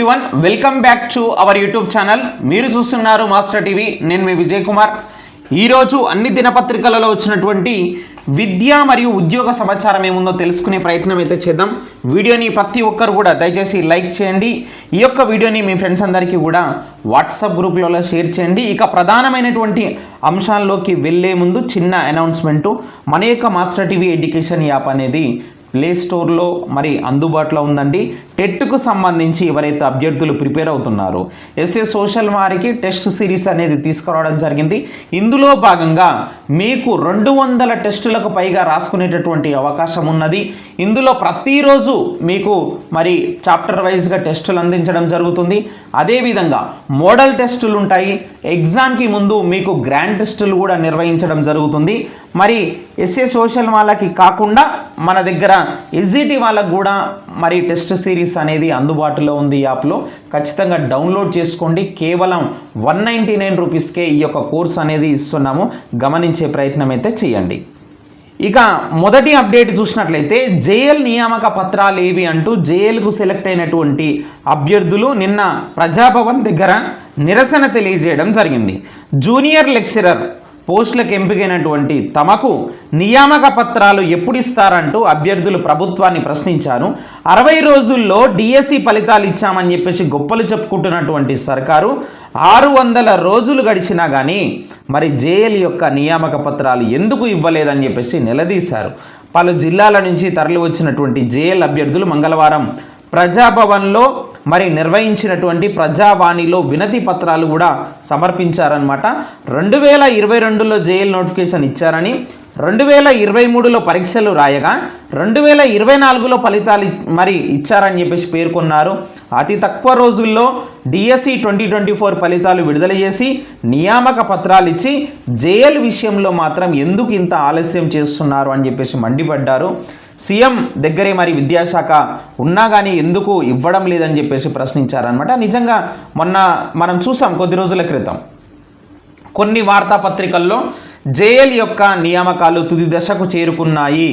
Everyone, welcome back to our YouTube channel. మీరు చూస్తున్నారు master TV. నేను మీ విజయ్ కుమార్. ఈరోజు అన్ని దినపత్రికలలో వచ్చినటువంటి విద్య మరియు ఉద్యోగ సమాచారం ఏముందో తెలుసుకునే ప్రయత్నం అయితే చేద్దాం. వీడియోని ప్రతి ఒక్కరు కూడా దయచేసి లైక్ చేయండి. ఈ యొక్క వీడియోని మీ ఫ్రెండ్స్ అందరికీ కూడా వాట్సాప్ గ్రూప్లలో షేర్ చేయండి. ఇక ప్రధానమైనటువంటి అంశాల్లోకి వెళ్ళే ముందు చిన్న అనౌన్స్మెంటు. మన యొక్క మాస్టర్ టీవీ ఎడ్యుకేషన్ యాప్ అనేది ప్లే స్టోర్లో మరి అందుబాటులో ఉందండి. టెట్కు సంబంధించి ఎవరైతే అభ్యర్థులు ప్రిపేర్ అవుతున్నారో ఎస్ఏ సోషల్ వారికి టెస్ట్ సిరీస్ అనేది తీసుకురావడం జరిగింది. ఇందులో భాగంగా మీకు 200 టెస్టులకు పైగా రాసుకునేటటువంటి అవకాశం ఉన్నది. ఇందులో ప్రతిరోజు మీకు మరి చాప్టర్ వైజ్గా టెస్టులు అందించడం జరుగుతుంది. అదేవిధంగా మోడల్ టెస్టులు ఉంటాయి. ఎగ్జామ్కి ముందు మీకు గ్రాండ్ టెస్టులు కూడా నిర్వహించడం జరుగుతుంది. మరి ఎస్ఏ సోషల్ వాళ్ళకి కాకుండా మన దగ్గర ఎస్జిటి వాళ్ళకు కూడా మరి టెస్ట్ సిరీస్ అనేది అందుబాటులో ఉంది. యాప్లో ఖచ్చితంగా డౌన్లోడ్ చేసుకోండి. కేవలం 199 రూపీస్కే ఈ యొక్క కోర్స్ అనేది ఇస్తున్నాము. గమనించే ప్రయత్నం అయితే చేయండి. ఇక మొదటి అప్డేట్ చూసినట్లయితే జేఎల్ నియామక పత్రాలు ఏవి అంటూ జేఎల్కు సెలెక్ట్ అయినటువంటి అభ్యర్థులు నిన్న ప్రజాభవన్ దగ్గర నిరసన తెలియజేయడం జరిగింది. జూనియర్ లెక్చరర్ పోస్టులకు ఎంపికైనటువంటి తమకు నియామక పత్రాలు ఎప్పుడు ఇస్తారంటూ అభ్యర్థులు ప్రభుత్వాన్ని ప్రశ్నించారు. 60 రోజుల్లో డిఎస్సి ఫలితాలు ఇచ్చామని చెప్పేసి గొప్పలు చెప్పుకుంటున్నటువంటి సర్కారు 600 రోజులు గడిచినా కానీ మరి జేఎల్ యొక్క నియామక పత్రాలు ఎందుకు ఇవ్వలేదని చెప్పేసి నిలదీశారు. పలు జిల్లాల నుంచి తరలి వచ్చినటువంటి జేఎల్ అభ్యర్థులు మంగళవారం ప్రజాభవన్లో మరి నిర్వహించినటువంటి ప్రజావాణిలో వినతి పత్రాలు కూడా సమర్పించారనమాట. 2022లో జేఎల్ నోటిఫికేషన్ ఇచ్చారని, 2023లో పరీక్షలు రాయగా 2024లో ఫలితాలు మరి ఇచ్చారని చెప్పేసి పేర్కొన్నారు. అతి తక్కువ రోజుల్లో డిఎస్సి 2024 ఫలితాలు విడుదల చేసి నియామక పత్రాలు ఇచ్చి జేఎల్ విషయంలో మాత్రం ఎందుకు ఇంత ఆలస్యం చేస్తున్నారు అని చెప్పేసి మండిపడ్డారు. సీఎం దగ్గరే మరి విద్యాశాఖ ఉన్నా కానీ ఎందుకు ఇవ్వడం లేదని చెప్పేసి ప్రశ్నించారనమాట. నిజంగా మొన్న మనం చూసాం కొద్ది రోజుల క్రితం కొన్ని వార్తాపత్రికల్లో జేఎల్ యొక్క నియామకాలు తుది దశకు చేరుకున్నాయి.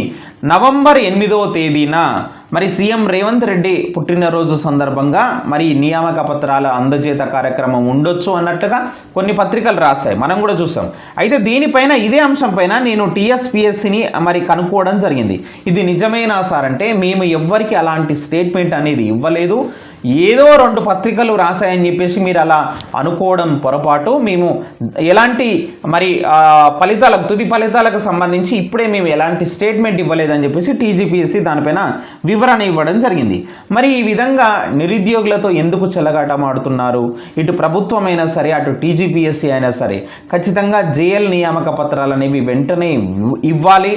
నవంబర్ 8వ తేదీన మరి సీఎం రేవంత్ రెడ్డి పుట్టినరోజు సందర్భంగా మరి నియామక పత్రాల అందజేత కార్యక్రమం ఉండొచ్చు అన్నట్టుగా కొన్ని పత్రికలు రాశాయి. మనం కూడా చూసాం. అయితే దీనిపైన ఇదే అంశం పైన నేను టీఎస్పీఎస్సిని మరి కనుక్కోవడం జరిగింది. ఇది నిజమేనా సార్ అంటే మేము ఎవ్వరికి అలాంటి స్టేట్మెంట్ అనేది ఇవ్వలేదు. ఏదో 2 పత్రికలు రాశాయని చెప్పేసి మీరు అలా అనుకోవడం పొరపాటు. మేము ఎలాంటి మరి తుది ఫలితాలకు సంబంధించి ఇప్పుడే మేము ఎలాంటి స్టేట్మెంట్ ఇవ్వలేదని చెప్పేసి టీజీపీఎస్సీ దానిపైన వివరణ ఇవ్వడం జరిగింది. మరి ఈ విధంగా నిరుద్యోగులతో ఎందుకు చెలగాటమాడుతున్నారు? ఇటు ప్రభుత్వం అయినా సరే అటు టీజీపీఎస్సీ అయినా సరే ఖచ్చితంగా జేఎల్ నియామక పత్రాలు అనేవి వెంటనే ఇవ్వాలి.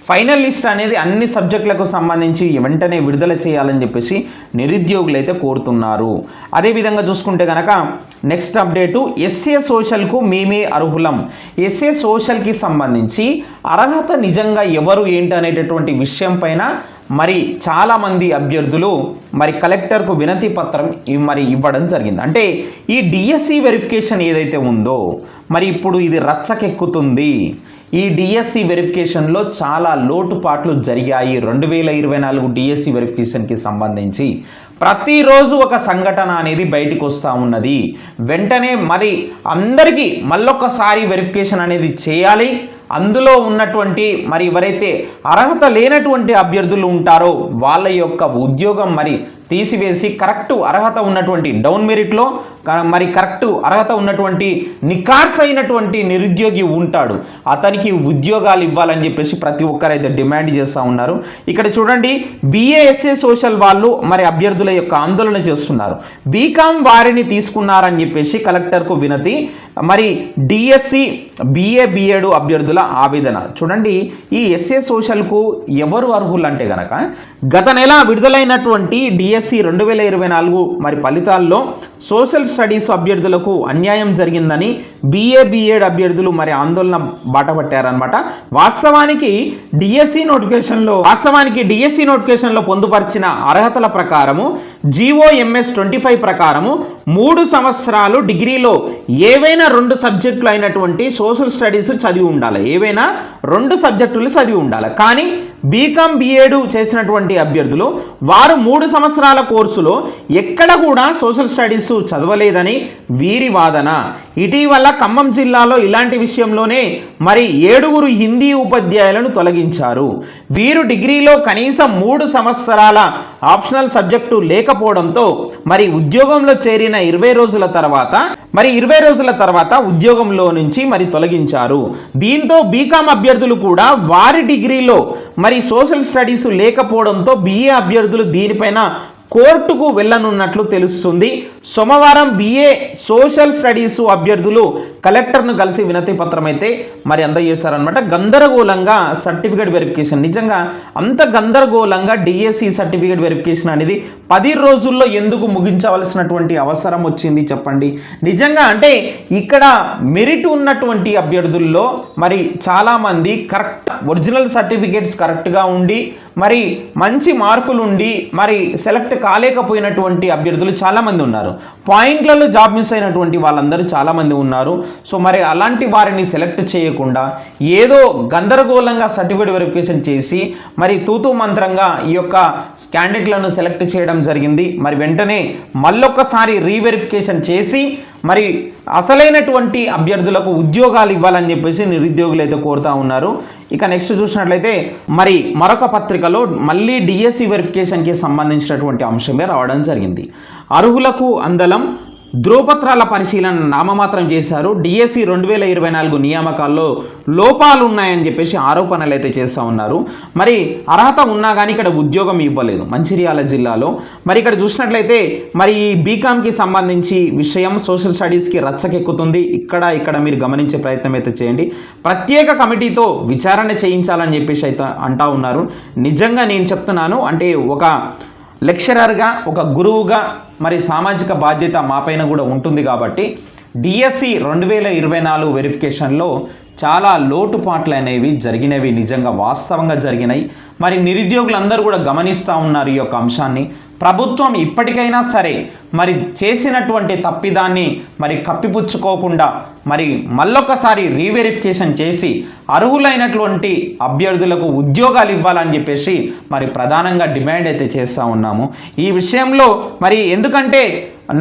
ఫైనల్ లిస్ట్ అనేది అన్ని సబ్జెక్టులకు సంబంధించి వెంటనే విడుదల చేయాలని చెప్పేసి నిరుద్యోగులు అయితే కోరుతున్నారు. అదేవిధంగా చూసుకుంటే కనుక నెక్స్ట్ అప్డేటు ఎస్ఏ సోషల్కు మేమే అర్హులం. ఎస్ఏ సోషల్కి సంబంధించి అర్హత నిజంగా ఎవరు ఏంటి అనేటటువంటి విషయం పైన మరి చాలామంది అభ్యర్థులు మరి కలెక్టర్కు వినతి పత్రం మరి ఇవ్వడం జరిగింది. అంటే ఈ డిఎస్సి వెరిఫికేషన్ ఏదైతే ఉందో మరి ఇప్పుడు ఇది రచ్చకెక్కుతుంది. ఈ డిఎస్సి వెరిఫికేషన్లో చాలా లోటుపాట్లు జరిగాయి. 2024 డిఎస్సి వెరిఫికేషన్కి సంబంధించి ప్రతిరోజు ఒక సంఘటన అనేది బయటికి వస్తూ ఉన్నది. వెంటనే మరి అందరికీ మళ్ళొకసారి వెరిఫికేషన్ అనేది చేయాలి. అందులో ఉన్నటువంటి మరి ఎవరైతే అర్హత లేనటువంటి అభ్యర్థులు ఉంటారో వాళ్ళ యొక్క ఉద్యోగం మరి తీసివేసి కరెక్ట్ అర్హత ఉన్నటువంటి డౌన్ మెరిట్లో మరి కరెక్ట్ అర్హత ఉన్నటువంటి నికార్స్ అయినటువంటి నిరుద్యోగి ఉంటాడు, అతనికి ఉద్యోగాలు ఇవ్వాలని చెప్పేసి ప్రతి ఒక్కరైతే డిమాండ్ చేస్తూ ఉన్నారు. ఇక్కడ చూడండి, బీఏఎస్ఏ సోషల్ వాళ్ళు మరి అభ్యర్థుల యొక్క ఆందోళన చేస్తున్నారు. బీకామ్ వారిని తీసుకున్నారని చెప్పేసి కలెక్టర్కు వినతి. మరి డిఎస్సి బిఏడ్ అభ్యర్థుల ఆవేదన. చూడండి, ఈ ఎస్ఏ సోషల్కు ఎవరు అర్హులు అంటే కనుక గత నెల విడుదలైనటువంటి డిఎస్సి 2024 మరి ఫలితాల్లో సోషల్ స్టడీస్ అభ్యర్థులకు అన్యాయం జరిగిందని బిఏడ్ అభ్యర్థులు మరి ఆందోళన బాటపట్టారనమాట. వాస్తవానికి డిఎస్సి నోటిఫికేషన్లో పొందుపరిచిన అర్హతల ప్రకారము GOMS 25 ప్రకారము 3 సంవత్సరాలు డిగ్రీలో ఏవైనా 2 సబ్జెక్టులు అయినటువంటి సోషల్ స్టడీస్ చదివి ఉండాలి. ఏవైనా 2 సబ్జెక్టులు చదివి ఉండాలి. కానీ బీకామ్ బీఎడ్ చేసినటువంటి అభ్యర్థులు వారు 3 సంవత్సరాల కోర్సులో ఎక్కడ కూడా సోషల్ స్టడీస్ చదవలేదని వీరి వాదన. ఇటీవల ఖమ్మం జిల్లాలో ఇలాంటి విషయంలోనే మరి 7 హిందీ ఉపాధ్యాయులను తొలగించారు. వీరు డిగ్రీలో కనీసం 3 సంవత్సరాల ఆప్షనల్ సబ్జెక్టు లేకపోవడంతో మరి ఉద్యోగంలో చేరిన 20 రోజుల తర్వాత ఉద్యోగంలో నుంచి మరి తొలగించారు. దీంతో బీకామ్ అభ్యర్థులు కూడా వారి డిగ్రీలో మరి సోషల్ స్టడీస్ లేకపోవడంతో బీఏ అభ్యర్థులు దీనిపైన కోర్టుకు వెళ్ళనున్నట్లు తెలుస్తుంది. సోమవారం బీఏ సోషల్ స్టడీస్ అభ్యర్థులు కలెక్టర్ను కలిసి వినతి పత్రం అయితే మరి అందజేశారనమాట. గందరగోళంగా సర్టిఫికేట్ వెరిఫికేషన్, నిజంగా అంత గందరగోళంగా డిఎస్సి సర్టిఫికేట్ వెరిఫికేషన్ అనేది 10 రోజుల్లో ఎందుకు ముగించవలసినటువంటి అవసరం వచ్చింది చెప్పండి. నిజంగా అంటే ఇక్కడ మెరిట్ ఉన్నటువంటి అభ్యర్థుల్లో మరి చాలామంది కరెక్ట్ ఒరిజినల్ సర్టిఫికేట్స్ కరెక్ట్గా ఉండి మరి మంచి మార్కులు ఉండి మరి సెలెక్ట్ కాలేకపోయినటువంటి అభ్యర్థులు చాలామంది ఉన్నారు. పాయింట్లలో జాబ్ మిస్ అయినటువంటి వాళ్ళందరూ చాలామంది ఉన్నారు. సో మరి అలాంటి వారిని సెలెక్ట్ చేయకుండా ఏదో గందరగోళంగా సర్టిఫికేట్ వెరిఫికేషన్ చేసి మరి తూతూ మంత్రంగా ఈ యొక్క క్యాండిడేట్లను సెలెక్ట్ చేయడం జరిగింది. మరి వెంటనే మళ్ళొక్కసారి రీవెరిఫికేషన్ చేసి మరి అసలైనటువంటి అభ్యర్థులకు ఉద్యోగాలు ఇవ్వాలని చెప్పేసి నిరుద్యోగులు అయితే కోరుతా ఉన్నారు. ఇక నెక్స్ట్ చూసినట్లయితే మరి మరొక పత్రికలో మళ్ళీ డిఎస్సి వెరిఫికేషన్కి సంబంధించినటువంటి అంశమే రావడం జరిగింది. అర్హులకు అందలం ధ్రువపత్రాల పరిశీలన నామమాత్రం చేశారు. డిఎస్సి 2024 నియామకాల్లో లోపాలు ఉన్నాయని చెప్పేసి ఆరోపణలు అయితే చేస్తూ ఉన్నారు. మరి అర్హత ఉన్నా కానీ ఇక్కడ ఉద్యోగం ఇవ్వలేదు మంచిర్యాల జిల్లాలో. మరి ఇక్కడ చూసినట్లయితే మరి ఈ బీకామ్కి సంబంధించి విషయం సోషల్ స్టడీస్కి రచ్చకెక్కుతుంది. ఇక్కడ మీరు గమనించే ప్రయత్నం అయితే చేయండి. ప్రత్యేక కమిటీతో విచారణ చేయించాలని చెప్పేసి అయితే అంటా ఉన్నారు. నిజంగా నేను చెప్తున్నాను, అంటే ఒక లెక్చరర్గా ఒక గురువుగా మరి సామాజిక బాధ్యత మాపైన కూడా ఉంటుంది కాబట్టి డిఎస్సి 2024 వెరిఫికేషన్లో చాలా లోటుపాట్లు అనేవి జరిగినవి, నిజంగా వాస్తవంగా జరిగినాయి. మరి నిరుద్యోగులందరూ కూడా గమనిస్తూ ఉన్నారు ఈ యొక్క అంశాన్ని. ప్రభుత్వం ఇప్పటికైనా సరే మరి చేసినటువంటి తప్పిదాన్ని మరి కప్పిపుచ్చుకోకుండా మరి మళ్ళొకసారి రీవెరిఫికేషన్ చేసి అర్హులైనటువంటి అభ్యర్థులకు ఉద్యోగాలు ఇవ్వాలని చెప్పేసి మరి ప్రధానంగా డిమాండ్ అయితే చేస్తూ ఉన్నాము. ఈ విషయంలో మరి ఎందుకంటే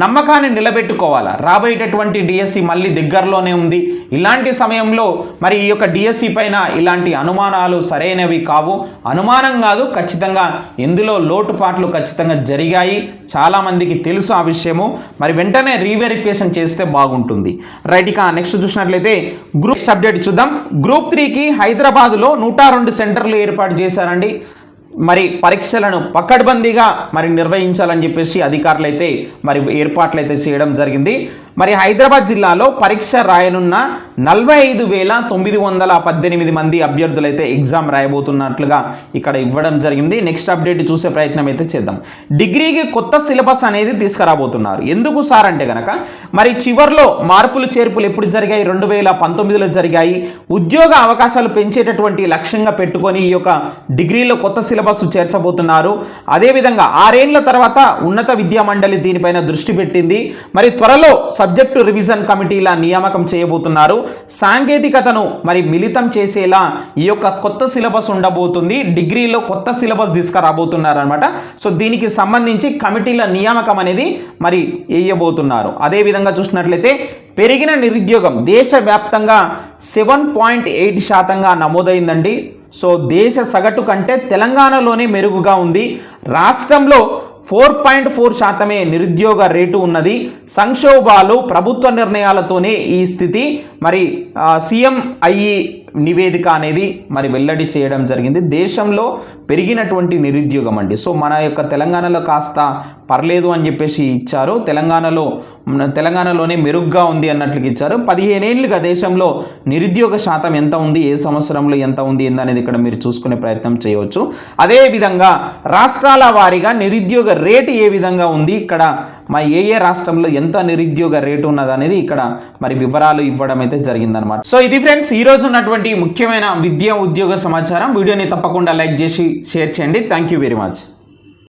నమ్మకాన్ని నిలబెట్టుకోవాలా. రాబోయేటటువంటి డిఎస్సి మళ్ళీ దగ్గరలోనే ఉంది. ఇలాంటి సమయంలో మరి ఈ యొక్క డిఎస్సి పైన ఇలాంటి అనుమానాలు సరైనవి కావు. అనుమానం కాదు, ఖచ్చితంగా ఇందులో లోటుపాట్లు ఖచ్చితంగా జరిగాయి. చాలామందికి తెలుసు ఆ విషయము. మరి వెంటనే రీవెరిఫికేషన్ చేస్తే బాగుంటుంది. రైట్, ఇక నెక్స్ట్ చూసినట్లయితే గ్రూప్ అప్డేట్ చూద్దాం. గ్రూప్ 3కి హైదరాబాద్లో 102 సెంటర్లు ఏర్పాటు చేశారండి. మరి పరీక్షలను పకడ్బందీగా మరి నిర్వహించాలని చెప్పేసి అధికారులు అయితే మరి ఏర్పాట్లు అయితే చేయడం జరిగింది. మరి హైదరాబాద్ జిల్లాలో పరీక్ష రాయనున్న 45,918 మంది అభ్యర్థులు అయితే ఎగ్జామ్ రాయబోతున్నట్లుగా ఇక్కడ ఇవ్వడం జరిగింది. నెక్స్ట్ అప్డేట్ చూసే ప్రయత్నం అయితే చేద్దాం. డిగ్రీకి కొత్త సిలబస్ అనేది తీసుకురాబోతున్నారు. ఎందుకు సార్ అంటే కనుక మరి చివర్లో మార్పులు చేర్పులు ఎప్పుడు జరిగాయి? 2019లో జరిగాయి. ఉద్యోగ అవకాశాలు పెంచేటటువంటి లక్ష్యంగా పెట్టుకొని ఈ యొక్క డిగ్రీలో కొత్త సిలబస్ చేర్చబోతున్నారు. అదేవిధంగా 6 ఏళ్ల తర్వాత ఉన్నత విద్యా మండలి దీనిపైన దృష్టి పెట్టింది. మరి త్వరలో సబ్జెక్టు రివిజన్ కమిటీల నియామకం చేయబోతున్నారు. సాంకేతికతను మరి మిళితం చేసేలా ఈ యొక్క కొత్త సిలబస్ ఉండబోతుంది. డిగ్రీలో కొత్త సిలబస్ తీసుకురాబోతున్నారు అనమాట. సో దీనికి సంబంధించి కమిటీల నియామకం అనేది మరి వేయబోతున్నారు. అదేవిధంగా చూసినట్లయితే పెరిగిన నిరుద్యోగం దేశవ్యాప్తంగా 7.8% నమోదైందండి. సో దేశ సగటు కంటే తెలంగాణలోనే మెరుగుగా ఉంది. రాష్ట్రంలో 4.4% నిరుద్యోగ రేటు ఉన్నది. సంక్షోభాలు ప్రభుత్వ నిర్ణయాలతోనే ఈ స్థితి మరి CMIE నివేదిక అనేది మరి వెల్లడి చేయడం జరిగింది. దేశంలో పెరిగినటువంటి నిరుద్యోగం అండి. సో మన యొక్క తెలంగాణలో కాస్త పర్లేదు అని చెప్పేసి ఇచ్చారు. తెలంగాణలోనే మెరుగ్గా ఉంది అన్నట్లుగా ఇచ్చారు. 15 ఏళ్ళుగా దేశంలో నిరుద్యోగ శాతం ఎంత ఉంది, ఏ సంవత్సరంలో ఎంత ఉంది అనేది ఇక్కడ మీరు చూసుకునే ప్రయత్నం చేయవచ్చు. అదేవిధంగా రాష్ట్రాల వారీగా నిరుద్యోగ రేటు ఏ విధంగా ఉంది, ఇక్కడ మరి ఏ రాష్ట్రంలో ఎంత నిరుద్యోగ రేటు ఉన్నది అనేది ఇక్కడ మరి వివరాలు ఇవ్వడం అయితే జరిగిందనమాట. సో ఇది ఫ్రెండ్స్ ఈ రోజు ఉన్నటువంటి ముఖ్యమైన విద్యా ఉద్యోగ సమాచారం. వీడియోని తప్పకుండా లైక్ చేసి షేర్ చేయండి. Thank you very much.